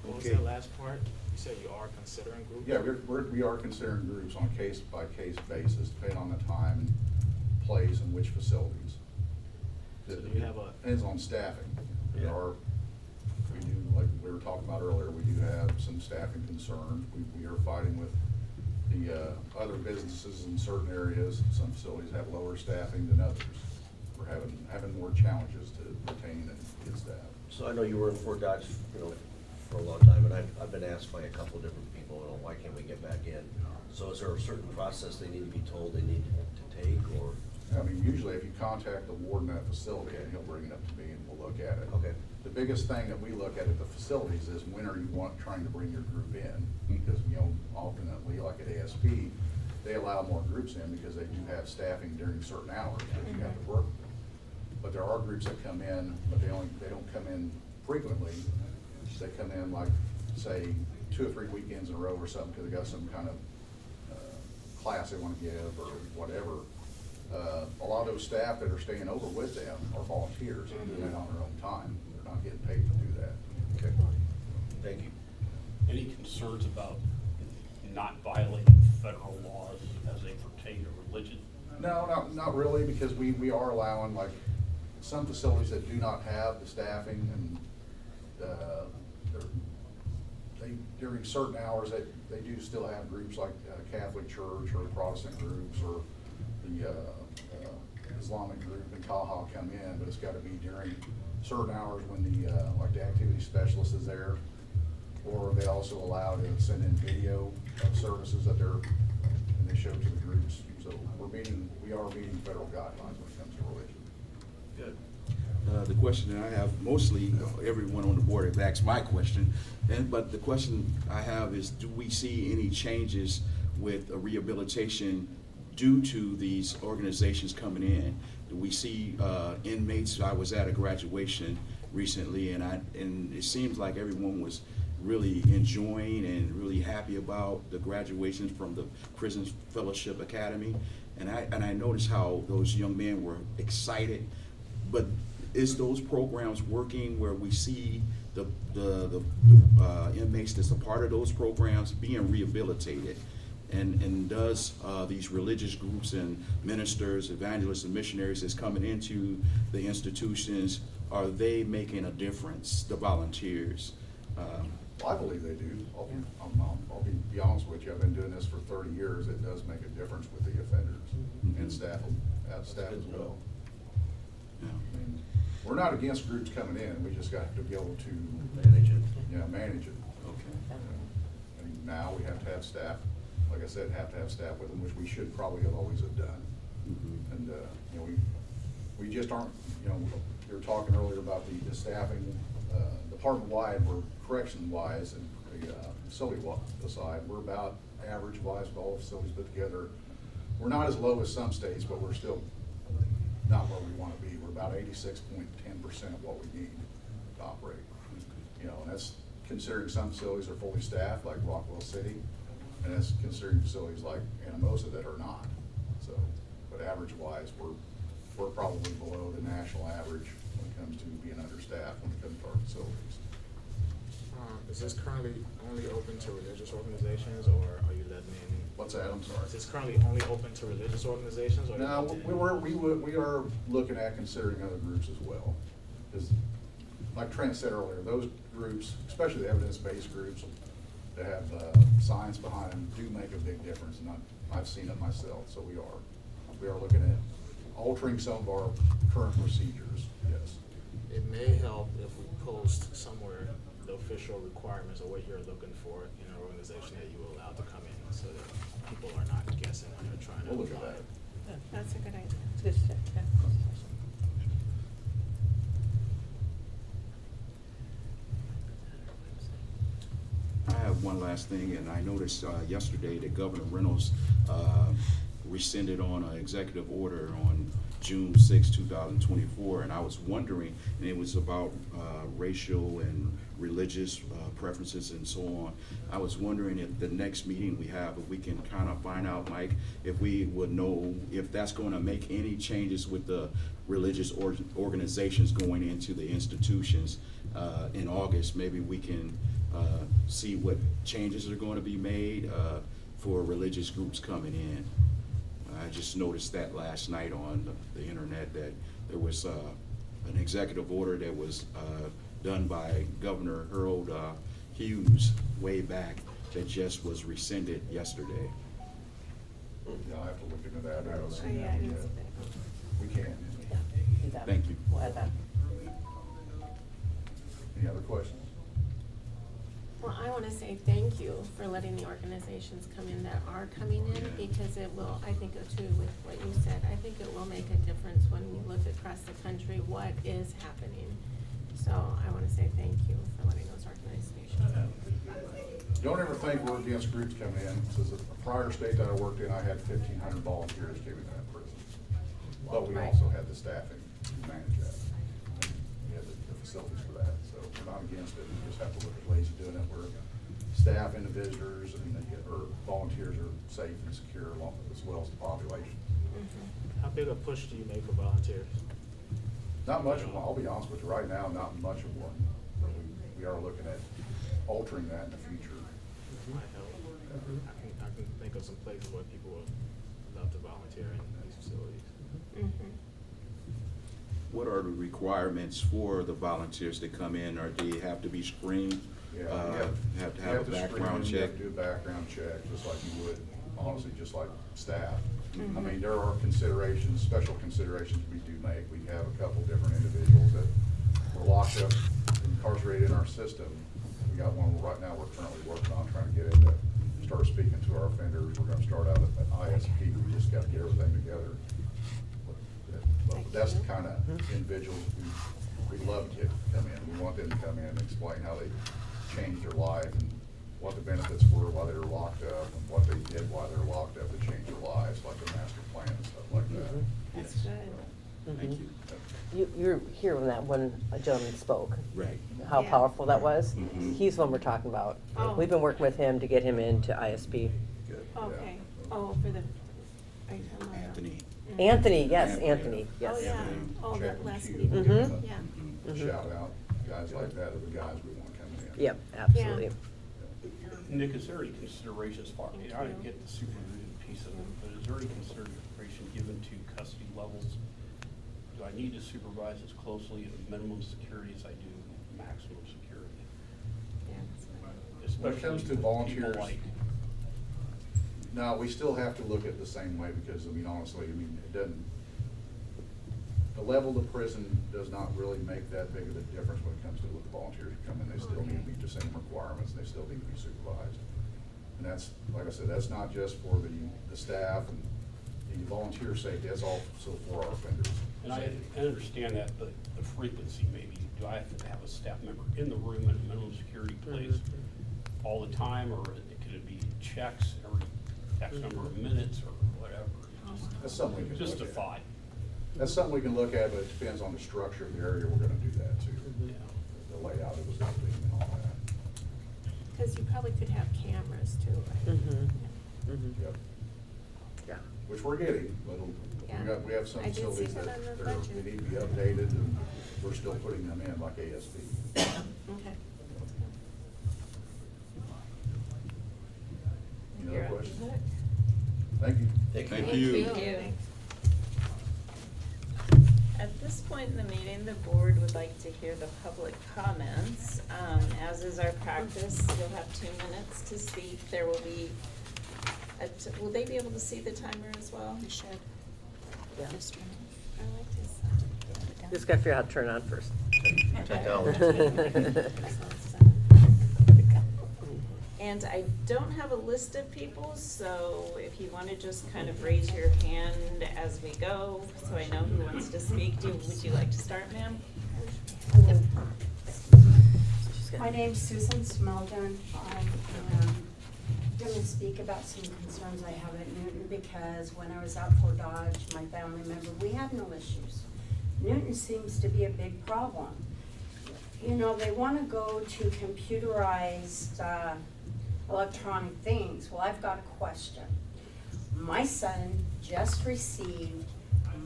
What was Okay. that last part? You said you are considering groups? Yeah, we are considering groups on a case-by-case basis, depending on the time and place and which facilities. So do you have a- Depends on staffing. We Yeah. do, like we were talking about earlier, we do have some staffing concerns. We are fighting with the other businesses in certain areas. Some facilities have lower staffing than others. We're having more challenges to retain and get staff. So I know you were in Fort Dodge, for a long time, and I've been asked by a couple different people, why can't we get back in? So is there a certain process they need to be told they need to take, or? I mean, usually if you contact the warden at the facility, and he'll bring it up to me and we'll look at it. Okay. The biggest thing that we look at the facilities is when are you trying to bring your group in? Because, ultimately, like at ASP, they allow more groups in because they do have staffing during certain hours that you have to work. But there are groups that come in, but they don't come in frequently. They come in like, say, 2 or 3 weekends in a row or something because they got some kind of class they want to give or whatever. A lot of those staff that are staying over with them are volunteers and doing it on their own time. They're not getting paid to do that. Okay, thank you. Any concerns about not violating federal laws as they pertain to religion? No, not really, because we are allowing, like, some facilities that do not have the staffing and, during certain hours, they do still have groups like Catholic Church or Protestant groups or the Islamic group in Taha come in, but it's gotta be during certain hours when the activity specialist is there. Or they also allow to send in video of services that and they show to the groups. So we are meeting federal guidelines when it comes to religion. Good. The question that I have, mostly everyone on the board has asked my question, but the question I have is, do we see any changes with rehabilitation due to these organizations coming in? Do we see inmates? I was at a graduation recently, and it seems like everyone was really enjoying and really happy about the graduations from the Prison Fellowship Academy, and I noticed how those young men were excited. But is those programs working where we see the inmates that's a part of those programs being rehabilitated? And does these religious groups and ministers, evangelists, and missionaries that's coming into the institutions, are they making a difference, the volunteers? Well, I believe they do. I'll be honest with you. I've been doing this for 30 years. It does make a difference with the offenders and staff as well. Yeah. I mean, we're not against groups coming in. We just got to be able to Manage it. manage it. Okay. And now we have to have staff. Like I said, have to have staff with them, which we should probably always have done. Mhm. And we just aren't. You were talking earlier about the staffing. Department-wide, we're correction-wise and the facility side, we're about average-wise with all the facilities put together. We're not as low as some states, but we're still not where we want to be. We're about 86.10% of what we need to operate. And that's considering some facilities are fully staffed, like Rockwell City, and that's considering facilities like Anamosa that are not. So, but average-wise, we're probably below the national average when it comes to being understaffed when it comes to our facilities. Is this currently only open to religious organizations, or are you letting in? What's that? I'm sorry. Is this currently only open to religious organizations, or? No, we are looking at considering other groups as well. Because, like Trent said earlier, those groups, especially the evidence-based groups that have science behind them, do make a big difference, and I've seen it myself. So we are looking at altering some of our current procedures. Yes. It may help if we post somewhere the official requirements of what you're looking for in an organization that you are allowed to come in, so that people are not guessing when they're trying to We'll look at apply. that. That's a good idea. I have one last thing, and I noticed yesterday that Governor Reynolds rescinded on an executive order on June 6, 2024, and I was wondering, and it was about racial and religious preferences and so on. I was wondering if the next meeting we have, if we can kind of find out, Mike, if we would know if that's going to make any changes with the religious organizations going into the institutions in August. Maybe we can see what changes are going to be made for religious groups coming in. I just noticed that last night on the internet that there was an executive order that was done by Governor Harold Hughes way back that just was rescinded yesterday. Yeah, I'll have to look into that. I don't Oh, see yeah, I that didn't yet. see that. We can. Do that. Thank you. We'll add that. Any other questions? Well, I want to say thank you for letting the organizations come in that are coming in, Yeah. because it will, I think too, with what you said, I think it will make a difference when we look across the country, what is happening. So I want to say thank you for letting those organizations. Don't ever think we're against groups coming in. This is a prior state that I worked in, I had 1,500 volunteers came into that prison. But we Right. also had the staffing to manage that. We had the facilities for that, so we're not against it. We just have to look at ways of doing it where staff and the visitors or volunteers are safe and secure along as well as the population. How big a push do you make for volunteers? Not much of one, I'll be honest with you, right now, not much of one. But we are looking at altering that in the future. Might help. I can think of some places where people would love to volunteer in these facilities. What are the requirements for the volunteers that come in? Or do you have to be screened? Yeah, you Have to you have a to screen background them, you check? have to do a background check, just like you would, honestly, just like staff. I mean, there are considerations, special considerations we do make. We have a couple different individuals that were locked up, incarcerated in our system. We got one right now we're currently working on, trying to get in to start speaking to our offenders. We're gonna start out at ISP, we just gotta get everything together. But that's the kind of individuals we'd love to get come in. We want them to come in and explain how they changed their life and what the benefits were while they were locked up and what they did while they were locked up to change their lives, like the master plan and stuff like that. That's good. Thank you. You were here when that one gentleman spoke. Right. How Yeah. powerful that was. Mhm. He's the one we're talking about. Oh. We've been working with him to get him into ISP. Good. Okay, oh, for the, are you talking about? Anthony. Anthony, yes, Anthony. Anthony, yes. Oh, yeah, Anthony. oh, Check that with last you. meeting, Mhm. yeah. Mhm. Shout out, guys like that are the guys we want coming in. Yep, absolutely. Nick, is there any considerations for, I didn't get the supervision piece of it, but is there any consideration given to custody levels? Do I need to supervise as closely at minimum security as I do maximum security? Yeah, that's good. When it comes to Especially with volunteers, people like, no, we still have to look at it the same way because, I mean, honestly, it doesn't, the level of the prison does not really make that big of a difference when it comes to what the volunteers come in. They still need to meet the same requirements, and they still need to be supervised. And that's, like I said, that's not just for the staff and the volunteer safety, that's also for our offenders. and I understand that, but the frequency maybe, do I have to have a staff member in the room at a minimum security place all the time, or could it be checks every X number of minutes or whatever? That's something we can Just a look at. thought. That's something we can look at, but it depends on the structure of the area we're gonna do that too. Yeah. The layout of the building and all that. Cause you probably could have cameras too, right? Yep. Yeah. Which we're getting, but Yeah. we have some I did see facilities that that on the they budget. need to be updated, and we're still putting them in, like ASB. Okay. Any You're other up. questions? Thank you. Thank you. Thank you. At this point in the meeting, the board would like to hear the public comments. As is our practice, you'll have 2 minutes to speak. There will be, will they be able to see the timer as well? You should. Yeah. Just turn I like this. it down. Just gotta figure out how to turn it on first. Technology. And I don't have a list of people, so if you want to just kind of raise your hand as we go, so I know who wants to speak. Would you like to start, ma'am? My name's Susan Smeldon. I'm going to speak about some concerns I have at Newton because when I was out for Dodge, my family member, we have no issues. Newton seems to be a big problem. You know, they want to go to computerized electronic things. Well, I've got a question. My son just received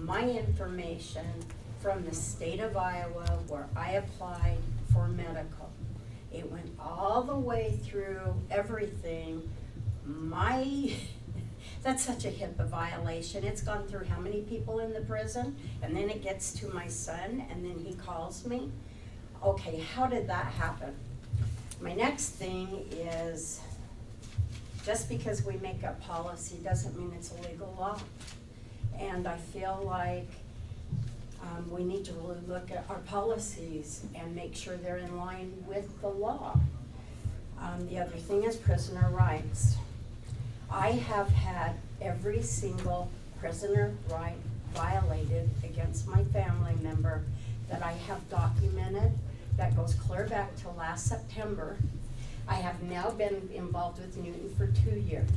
my information from the state of Iowa where I applied for medical. It went all the way through everything. That's such a HIPAA violation. It's gone through how many people in the prison? And then it gets to my son and then he calls me. Okay, how did that happen? My next thing is, just because we make up policy doesn't mean it's a legal law. And I feel like we need to really look at our policies and make sure they're in line with the law. The other thing is prisoner rights. I have had every single prisoner right violated against my family member that I have documented. That goes clear back to last September. I have now been involved with Newton for 2 years.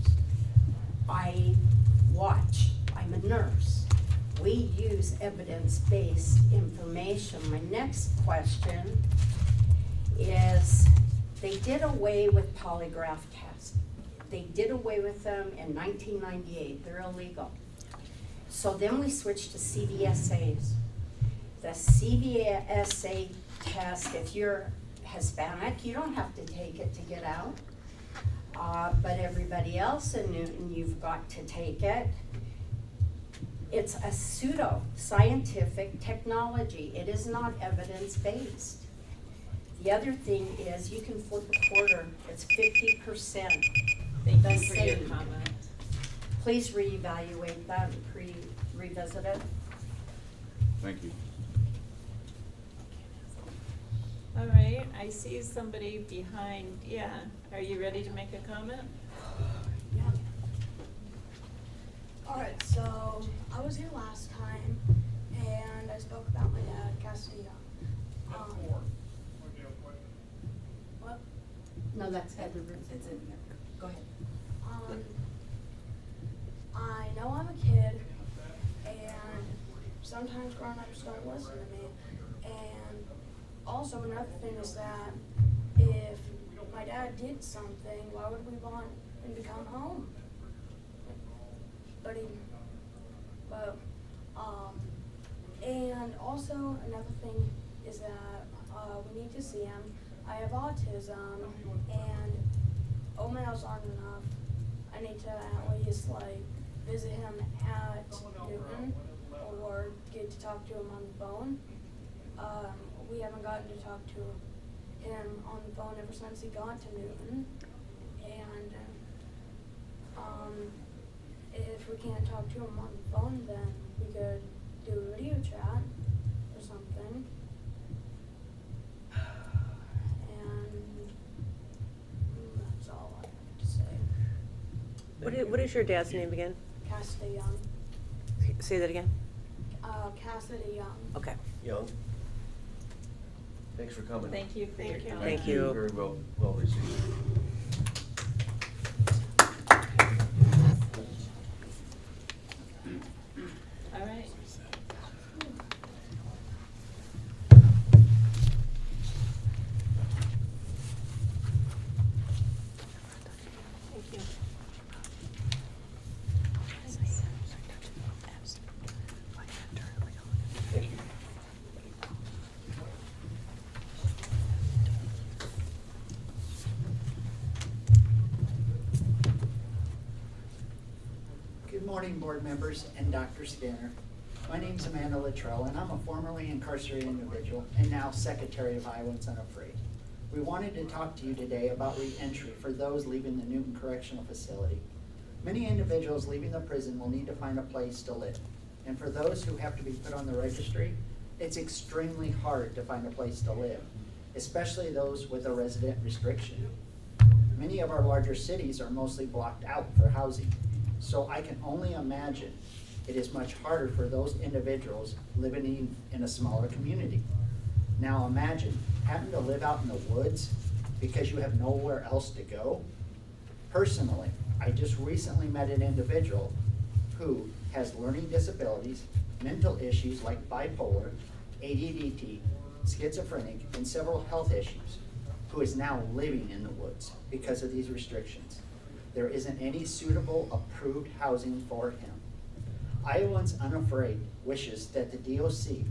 I watch, I'm a nurse. We use evidence-based information. My next question is, they did away with polygraph tests. They did away with them in 1998, they're illegal. So then we switched to CVSAs. The CVSA test, if you're Hispanic, you don't have to take it to get out. But everybody else in Newton, you've got to take it. It's a pseudo-scientific technology. It is not evidence-based. The other thing is you can flip a quarter. It's 50%. Thank the you for your same. comment. Please reevaluate that and revisit it. Thank you. All right, I see somebody behind, yeah. Are you ready to make a comment? Yeah. Alright, so I was here last time and I spoke about my dad, Cassidy Young. What? No, that's Heather. It's in there. Go ahead. I know I'm a kid and sometimes grown-ups don't listen to me. And also another thing is that if my dad did something, why would we want him to come home? And also another thing is that we need to see him. I have autism and emails aren't enough. I need to at least visit him at Newton or get to talk to him on the phone. We haven't gotten to talk to him on the phone ever since he got to Newton. And if we can't talk to him on the phone, then we could do a video chat or something. And that's all I have to say. What is your dad's name again? Cassidy Young. Say that again? Cassidy Young. Okay. Young. Thanks for coming. Thank you for your comment. Thank you. Very well received. All right. morning, board members and Dr. Skinner. My name's Amanda Luttrell, and I'm a formerly incarcerated individual and now Secretary of Iowans Unafraid. We wanted to talk to you today about re-entry for those leaving the Newton Correctional Facility. Many individuals leaving the prison will need to find a place to live. And for those who have to be put on the registry, it's extremely hard to find a place to live, especially those with a resident restriction. Many of our larger cities are mostly blocked out for housing, so I can only imagine it is much harder for those individuals living in a smaller community. Now imagine having to live out in the woods because you have nowhere else to go. Personally, I just recently met an individual who has learning disabilities, mental issues like bipolar, ADD, schizophrenic, and several health issues, who is now living in the woods because of these restrictions. There isn't any suitable approved housing for him. Iowans Unafraid wishes that the DOC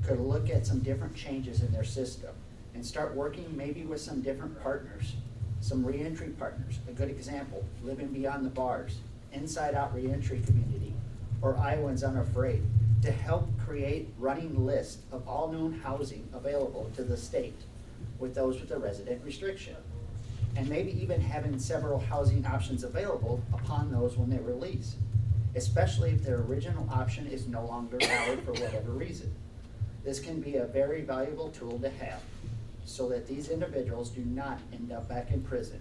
could look at some different changes in their system and start working maybe with some different partners, some reentry partners. A good example, Living Beyond the Bars, Inside Out Reentry Community, or Iowans Unafraid, to help create running lists of all known housing available to the state with those with a resident restriction. And maybe even having several housing options available upon those when they release, especially if their original option is no longer valid for whatever reason. This can be a very valuable tool to have so that these individuals do not end up back in prison,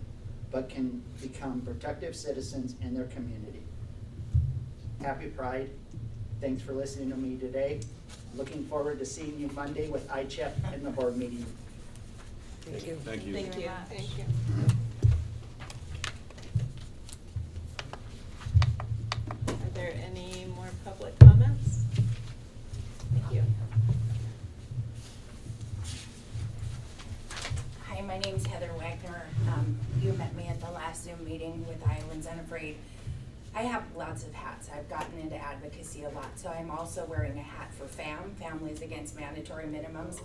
but can become productive citizens in their community. Happy Pride. Thanks for listening to me today. Looking forward to seeing you Monday with ICHEP in the board meeting. Thank you. Thank you. Thank you. Thank you. Are there any more public comments? Thank you. Hi, my name's Heather Wagner. You met me at the last Zoom meeting with Iowans Unafraid. I have lots of hats. I've gotten into advocacy a lot, so I'm also wearing a hat for FAM, Families Against Mandatory Minimums.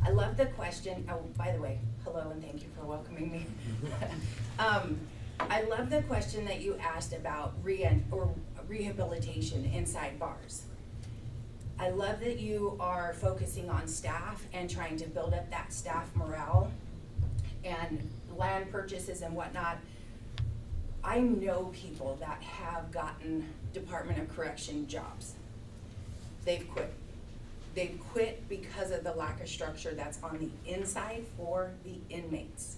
I love the question, oh, by the way, hello and thank you for welcoming me. I love the question that you asked about rehabilitation inside bars. I love that you are focusing on staff and trying to build up that staff morale and land purchases and whatnot. I know people that have gotten Department of Correction jobs. They've quit. They've quit because of the lack of structure that's on the inside for the inmates.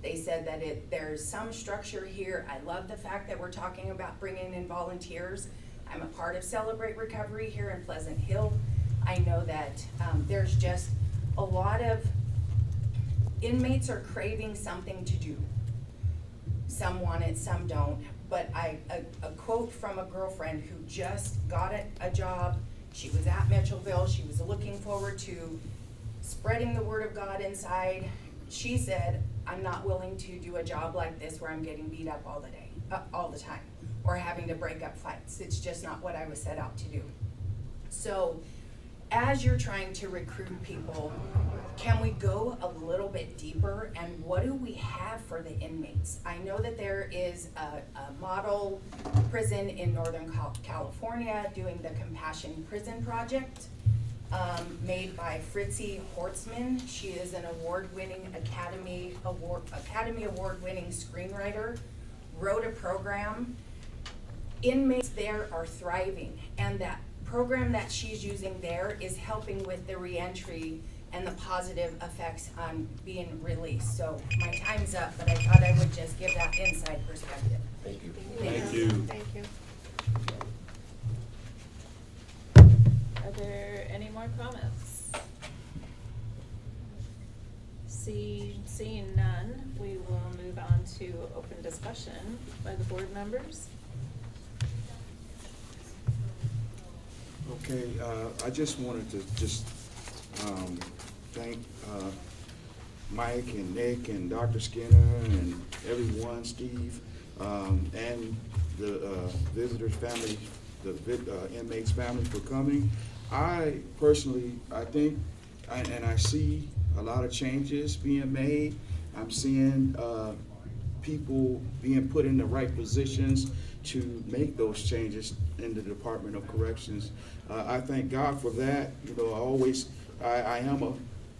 They said that there's some structure here. I love the fact that we're talking about bringing in volunteers. I'm a part of Celebrate Recovery here in Pleasant Hill. I know that there's just a lot of inmates are craving something to do. Some want it, some don't. But a quote from a girlfriend who just got a job. She was at Mitchellville. She was looking forward to spreading the word of God inside. She said, I'm not willing to do a job like this where I'm getting beat up all the time, or having to break up fights. It's just not what I was set out to do. So as you're trying to recruit people, can we go a little bit deeper, and what do we have for the inmates? I know that there is a model prison in Northern California doing the Compassion Prison Project, made by Fritzi Hortzman. She is an award-winning Academy Award-winning screenwriter, wrote a program. Inmates there are thriving, and that program that she's using there is helping with the reentry and the positive effects on being released. So my time's up, but I thought I would just give that inside perspective. Thank you. Thank you. Thank you. Are there any more comments? Seeing none, we will move on to open discussion by the board members. Okay, I just wanted to thank Mike and Nick and Dr. Skinner and everyone, Steve, and the visitors' family, the inmates' family for coming. I personally, I think, and I see a lot of changes being made. I'm seeing people being put in the right positions to make those changes in the Department of Corrections. I thank God for that. You know, I am a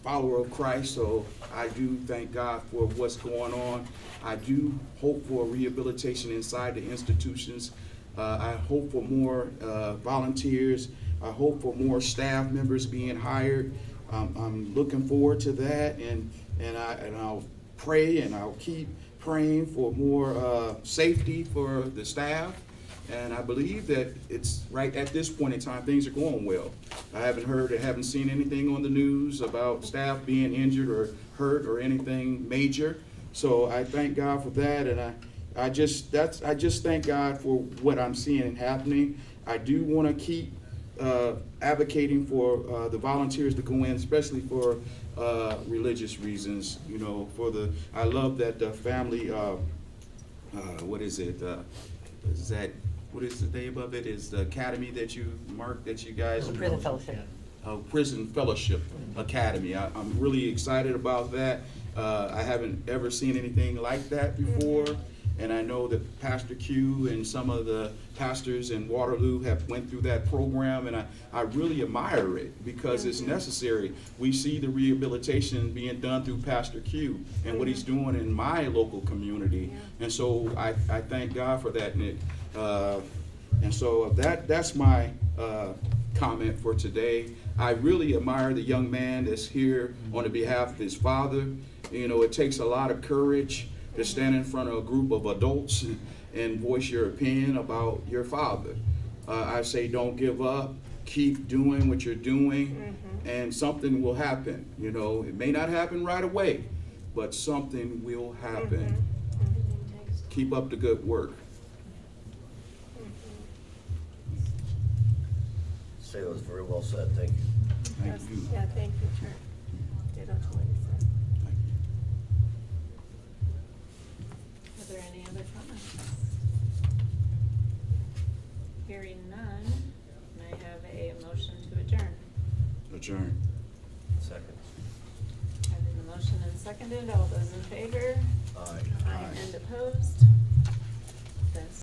follower of Christ, so I do thank God for what's going on. I do hope for rehabilitation inside the institutions. I hope for more volunteers. I hope for more staff members being hired. I'm looking forward to that, and I'll pray and I'll keep praying for more safety for the staff. And I believe that it's right at this point in time, things are going well. I haven't seen anything on the news about staff being injured or hurt or anything major. So I thank God for that, and I just thank God for what I'm seeing happening. I do want to keep advocating for the volunteers to go in, especially for religious reasons. You know, I love that the family. What is it? What is the name of it? Is the academy that you guys? Prison Fellowship. Prison Fellowship Academy. I'm really excited about that. I haven't ever seen anything like that before. And I know that Pastor Q and some of the pastors in Waterloo have went through that program, and I really admire it because it's necessary. We see the rehabilitation being done through Pastor Q and what he's doing in my local community. And so I thank God for that, Nick. And so that's my comment for today. I really admire the young man that's here on the behalf of his father. You know, it takes a lot of courage to stand in front of a group of adults and voice your opinion about your father. I say don't give up, keep doing what you're doing, and something will happen. You know, it may not happen right away, but something will happen. Keep up the good work. Say it was very well said, thank you. Thank you. Yeah, thank you, Trent. Ditto to what you said. Are there any other comments? Hearing none, may I have a motion to adjourn? Adjourn. Second. Having the motion and seconded, all those in favor? Aye. And opposed?